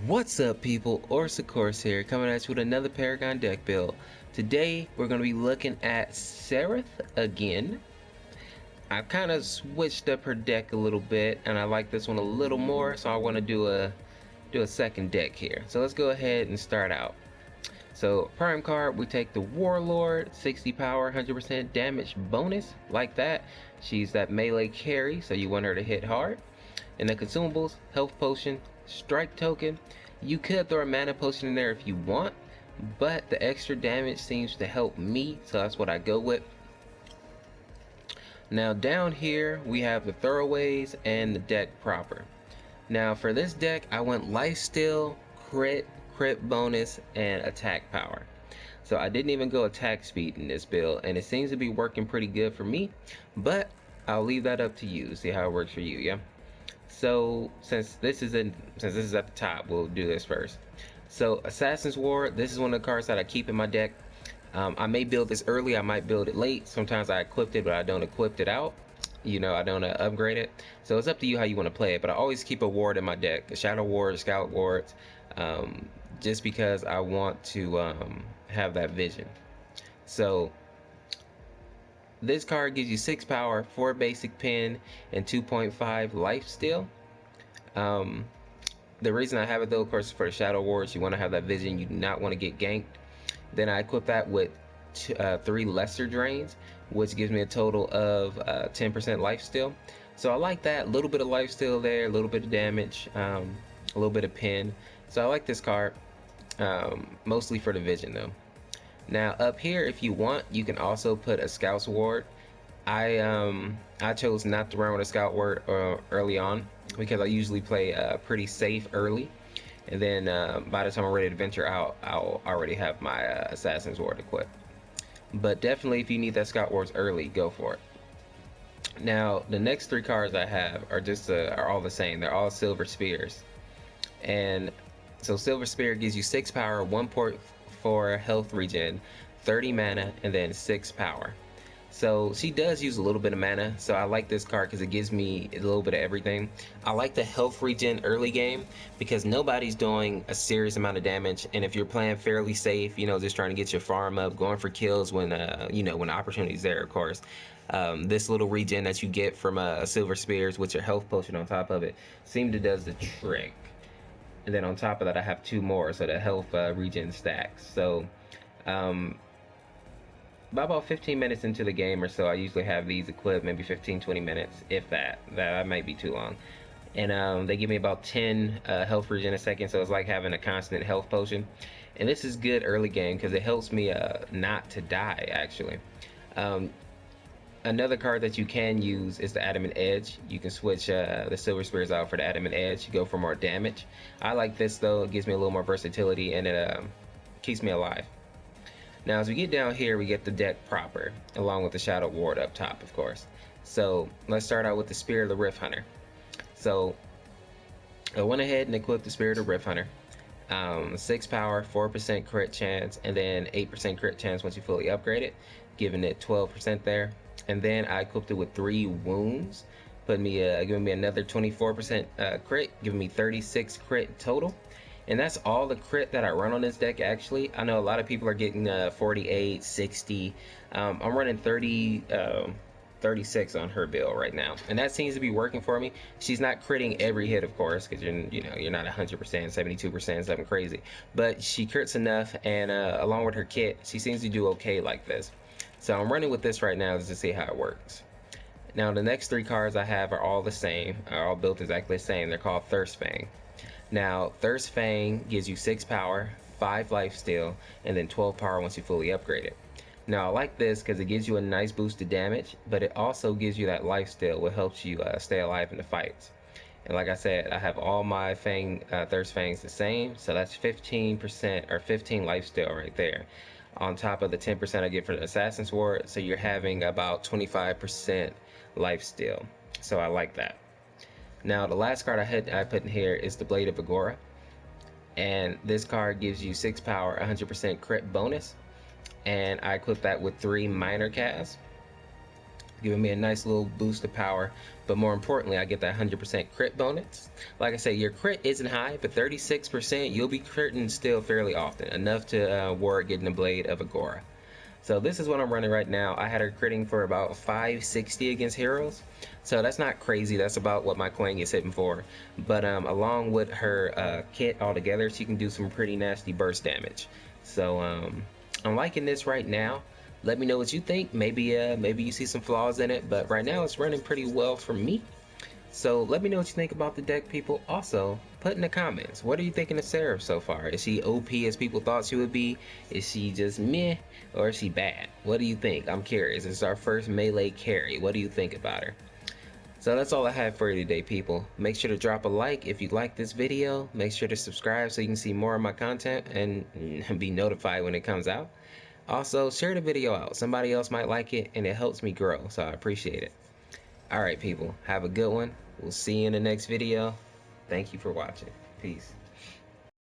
What's up people, Orseofkorse here, coming at you with another Paragon deck build. Today we're going to be looking at Serath again. I've kind of switched up her deck a little bit and I like this one a little more, so I want to do a second deck here. So let's go ahead and start out. So prime card, we take the Warlord, 60 power, 100% damage bonus, like that. She's that melee carry, so you want her to hit hard. And the consumables, health potion, strike token. You could throw a mana potion in there if you want, but the extra damage seems to help me, so that's what I go with. Now down here we have the throwaways and the deck proper. Now for this deck I went lifesteal, crit bonus, and attack power. So I didn't even go attack speed in this build, and it seems to be working pretty good for me, but I'll leave that up to you, see how it works for you. Yeah. So since this is at the top, we'll do this first. So Assassin's War, this is one of the cards that I keep in my deck. I may build this early, I might build it late. Sometimes I equipped it, but I don't equip it out. You know, I don't upgrade it. So it's up to you how you want to play it. But I always keep a ward in my deck, a Shadow Ward, Scout Wards, just because I want to have that vision. So this card gives you 6 power, 4 basic pen, and 2.5 life steal. The reason I have it though, of course, for the Shadow Wars, you want to have that vision, you do not want to get ganked. Then I equip that with 3 lesser drains, which gives me a total of 10% life steal. So I like that, a little bit of life steal there, a little bit of damage, a little bit of pen. So I like this card, mostly for the vision though. Now up here, if you want, you can also put a Scout's Ward. I chose not to run with a Scout Ward early on because I usually play pretty safe early, and then by the time I'm ready to venture out, I'll already have my Assassin's Ward equipped. But definitely, if you need that Scout Wards early, go for it. Now the next 3 cards I have are all the same. They're all Silver Spears, and so Silver Spear gives you 6 power, 1.4 health regen, 30 mana, and then 6 power. So she does use a little bit of mana, so I like this card because it gives me a little bit of everything. I like the health regen early game because nobody's doing a serious amount of damage, and if you're playing fairly safe, you know, just trying to get your farm up, going for kills when you know, when the opportunity's there, of course. This little regen that you get from Silver Spears with your health potion on top of it seems to does the trick. And then on top of that, I have 2 more, so the health regen stacks. So by about 15 minutes into the game or so, I usually have these equipped, maybe 15-20 minutes, if that might be too long. And they give me about 10 health regen a second, so it's like having a constant health potion. And this is good early game because it helps me not to die, actually. Another card that you can use is the Adamant Edge. You can switch the Silver Spears out for the Adamant Edge. You go for more damage. I like this though, it gives me a little more versatility, and it keeps me alive. Now as we get down here, we get the deck proper, along with the Shadow Ward up top, of course. So let's start out with the Spirit of the Rift Hunter. So I went ahead and equipped the Spirit of the Rift Hunter. 6 power, 4% crit chance, and then 8% crit chance once you fully upgrade it, giving it 12% there. And then I equipped it with 3 wounds, giving me another 24% crit, giving me 36 crit total. And that's all the crit that I run on this deck, actually. I know a lot of people are getting 48, 60. I'm running 36 on her build right now, and that seems to be working for me. She's not critting every hit, of course, because you're not 100%, 72%, something crazy. But she crits enough, and along with her kit, she seems to do okay like this. So I'm running with this right now just to see how it works. Now the next 3 cards I have are all the same, are all built exactly the same. They're called Thirst Fang. Now Thirst Fang gives you 6 power, 5 life steal, and then 12 power once you fully upgrade it. Now I like this because it gives you a nice boost to damage, but it also gives you that life steal, which helps you stay alive in the fights. And like I said, I have all my Thirst Fangs the same, so that's 15% or 15 life steal right there, on top of the 10% I get for the Assassin's Ward. So you're having about 25% life steal, so I like that. Now the last card I put in here is the Blade of Agora, and this card gives you 6 power, 100% crit bonus, and I equip that with 3 minor casts. giving me a nice little boost of power. But more importantly, I get that 100% crit bonus. Like I said, your crit isn't high, but 36%, you'll be critting still fairly often, enough to warrant getting a Blade of Agora. So this is what I'm running right now. I had her critting for about 560 against heroes. So that's not crazy. That's about what my coin gets hitting for. But along with her kit altogether, she can do some pretty nasty burst damage. So I'm liking this right now. Let me know what you think. Maybe you see some flaws in it, but right now it's running pretty well for me. So let me know what you think about the deck, people. Also, put in the comments, what are you thinking of Serath so far? Is she OP as people thought she would be? Is she just meh, or is she bad? What do you think? I'm curious. It's our first melee carry. What do you think about her? So that's all I have for you today, people. Make sure to drop a like if you like this video. Make sure to subscribe so you can see more of my content and be notified when it comes out. Also, share the video out. Somebody else might like it, and it helps me grow, so I appreciate it. Alright, people. Have a good one. We'll see you in the next video. Thank you for watching. Peace.